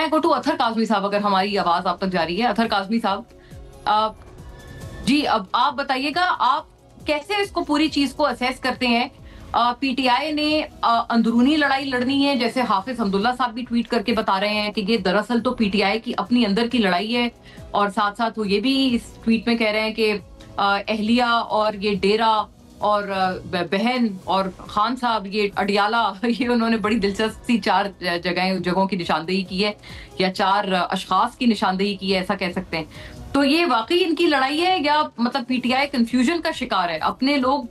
I go to Athar Kazmi साहब, अगर हमारी आवाज आप तक जा रही है? अथर काज़मी साहब, जी अब आप बताइएगा, आप कैसे इसको पूरी चीज को असेस करते हैं? पीटीआई ने अंदरूनी लड़ाई लड़नी है, जैसे हाफिज हमदुल्ला साहब भी ट्वीट करके बता रहे हैं कि ये दरअसल तो पीटीआई की अपनी अंदर की लड़ाई है, और साथ साथ वो ये भी इस ट्वीट में कह रहे हैं कि अहलिया और ये डेरा और बहन और खान साहब, ये अडियाला, ये उन्होंने बड़ी दिलचस्प सी 4 जगहों की निशानदेही की है, या 4 अशखास की निशानदेही की है, ऐसा कह सकते हैं। तो ये वाकई इनकी लड़ाई है, या मतलब पीटीआई कंफ्यूजन का शिकार है? अपने लोग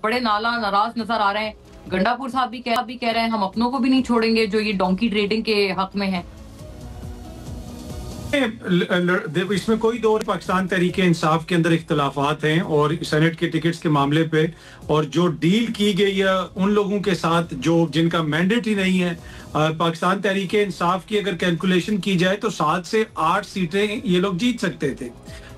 बड़े नाराज नजर आ रहे हैं। गंडापुर साहब भी कह रहे हैं हम अपनों को भी नहीं छोड़ेंगे जो ये डोंकी ट्रेडिंग के हक में है। इसमें कोई दौर पाकिस्तान तहरीक इंसाफ के अंदर इख्तलाफात हैं और सेनेट के टिकट्स के मामले पे, और जो डील की गई है उन लोगों के साथ जो जिनका मैंडेट ही नहीं है। पाकिस्तान तहरीक इंसाफ की अगर कैलकुलेशन की जाए तो 7 से 8 सीटें ये लोग जीत सकते थे,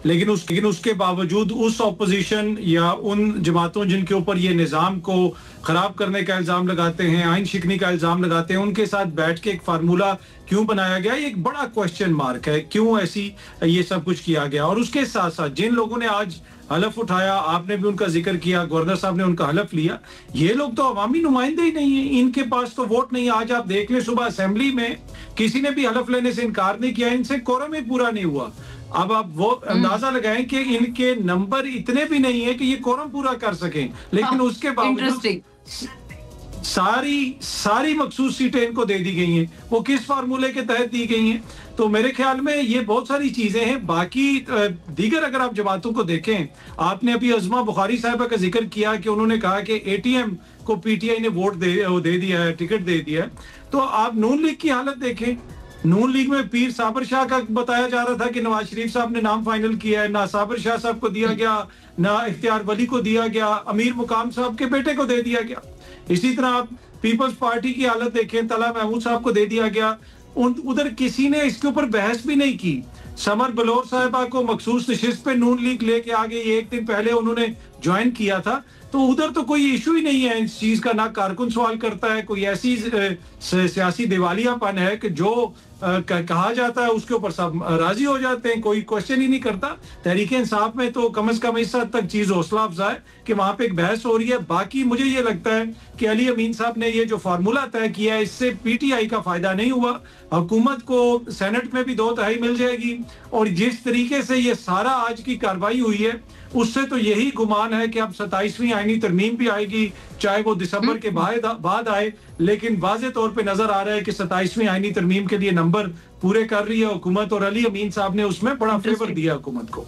लेकिन उसके बावजूद उस ऑपोजिशन या उन जमातों जिनके ऊपर ये निज़ाम को खराब करने का इल्ज़ाम लगाते हैं, आइन शिकनी का इल्ज़ाम लगाते हैं, उनके साथ बैठ के एक फार्मूला क्यों बनाया गया, ये एक बड़ा क्वेश्चन मार्क है। क्यों ऐसी ये सब कुछ किया गया? और उसके साथ साथ जिन लोगों ने आज हलफ उठाया, आपने भी उनका जिक्र किया, गवर्नर साहब ने उनका हलफ लिया, ये लोग तो अवामी नुमाइंदे ही नहीं है, इनके पास तो वोट नहीं है। आज आप देख लें, सुबह असेंबली में किसी ने भी हलफ लेने से इनकार नहीं किया, इनसे कोरम ही पूरा नहीं हुआ। अब आप वो अंदाजा लगाएं कि इनके नंबर इतने भी नहीं है कि ये कोरम पूरा कर सकें, लेकिन उसके बावजूद सारी मखसूस सीटें इनको दे दी गई हैं। वो किस फार्मूले के तहत दी गई हैं? तो मेरे ख्याल में ये बहुत सारी चीजें हैं। बाकी दीगर अगर आप जमातों को देखें, आपने अभी अज़मा बुखारी साहिबा का जिक्र किया कि उन्होंने कहा कि एटीएम को पीटीआई ने वोट दे दिया है, टिकट दे दिया है। तो आप नून लीग की हालत देखें, नून लीग में पीर साबर शाह का बताया जा रहा था कि नवाज शरीफ साहब ने नाम फाइनल किया है, ना साबर शाह साहब को दिया गया, ना इख्तियार वली को दिया गया, अमीर मुकाम साहब के बेटे को दे दिया गया। इसी तरह आप पीपल्स पार्टी की हालत देखें, तला महमूद साहब को दे दिया गया। उधर किसी ने इसके ऊपर बहस भी नहीं की। समर बलोर साहिबा को मखसूस नशिस्त पे नून लीग लेके आ गई, एक दिन पहले उन्होंने ज्वाइन किया था, तो उधर तो कोई इशू ही नहीं है इस चीज का। ना कारकुन सवाल करता है, कोई ऐसी सियासी दिवालियापन है कि जो कहा जाता है उसके ऊपर सब राजी हो जाते हैं, कोई क्वेश्चन ही नहीं करता। तहरीक इंसाफ में तो कम से कम इस हद तक चीज हौसला अफजा है कि वहां पे एक बहस हो रही है। बाकी मुझे ये लगता है कि अली अमीन साहब ने ये जो फार्मूला तय किया है, इससे पीटीआई का फायदा नहीं हुआ। हुकूमत को सेनेट में भी 2/3 मिल जाएगी, और जिस तरीके से ये सारा आज की कार्रवाई हुई है उससे तो यही गुमान है कि अब 27वीं आईनी तरमीम भी आएगी, चाहे वो दिसंबर के बाद आए, लेकिन वाज़े तौर पे नजर आ रहा है कि 27वीं आईनी तरमीम के लिए नंबर पूरे कर रही है हुकूमत, और अली अमीन साहब ने उसमें बड़ा फेवर दिया हुकूमत को।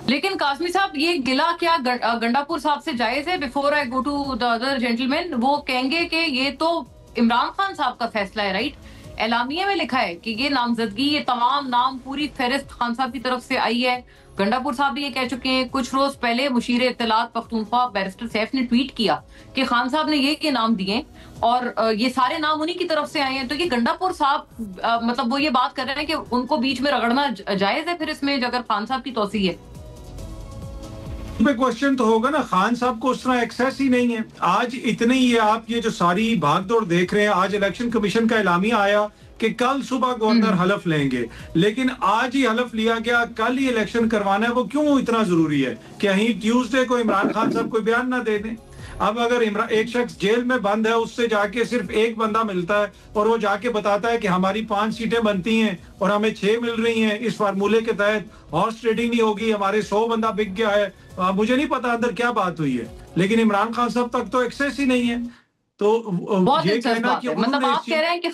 लेकिन काज़मी साहब, ये गिला क्या गंडापुर साहब से जायज है? Before I go to the other gentleman, वो कहेंगे कि ये तो इमरान खान साहब का फैसला है, राइट? एलामिया में लिखा है कि ये नामजदगी, ये तमाम नाम, पूरी फहरिस्त खान साहब की तरफ से आई है। गंडापुर साहब भी ये कह चुके हैं। कुछ रोज पहले मुशीर इत्तलात पख्तूनख्वा बैरिस्टर सैफ ने ट्वीट किया कि खान साहब ने ये नाम दिए, और ये सारे नाम उन्हीं की तरफ से आए हैं। तो ये गंडापुर साहब मतलब वो ये बात कर रहे हैं कि उनको बीच में रगड़ना जायज है फिर इसमें, अगर खान साहब की तौसीह है? क्वेश्चन तो होगा ना, खान साहब को उस तरह एक्सेस ही नहीं है। आज इतने ही आप ये जो सारी भागदौड़ देख रहे हैं, आज इलेक्शन कमीशन का एलामिया आया कि कल सुबह गवर्नर हलफ लेंगे, लेकिन आज ही हलफ लिया गया, कल ही इलेक्शन करवाना है। वो क्यों इतना जरूरी है कि कहीं ट्यूसडे को इमरान खान साहब कोई बयान ना दे दें? अब अगर एक शख्स जेल में बंद है, उससे जाके सिर्फ एक बंदा मिलता है और वो जाके बताता है कि हमारी 5 सीटें बनती हैं और हमें 6 मिल रही हैं, इस फार्मूले के तहत हॉर्स ट्रेडिंग नहीं होगी, हमारे 100 बंदा बिक गया है। मुझे नहीं पता अंदर क्या बात हुई है, लेकिन इमरान खान साहब तक तो एक्सेस ही नहीं है। तो ये कहना कि मतलब आप कह रहे हैं कि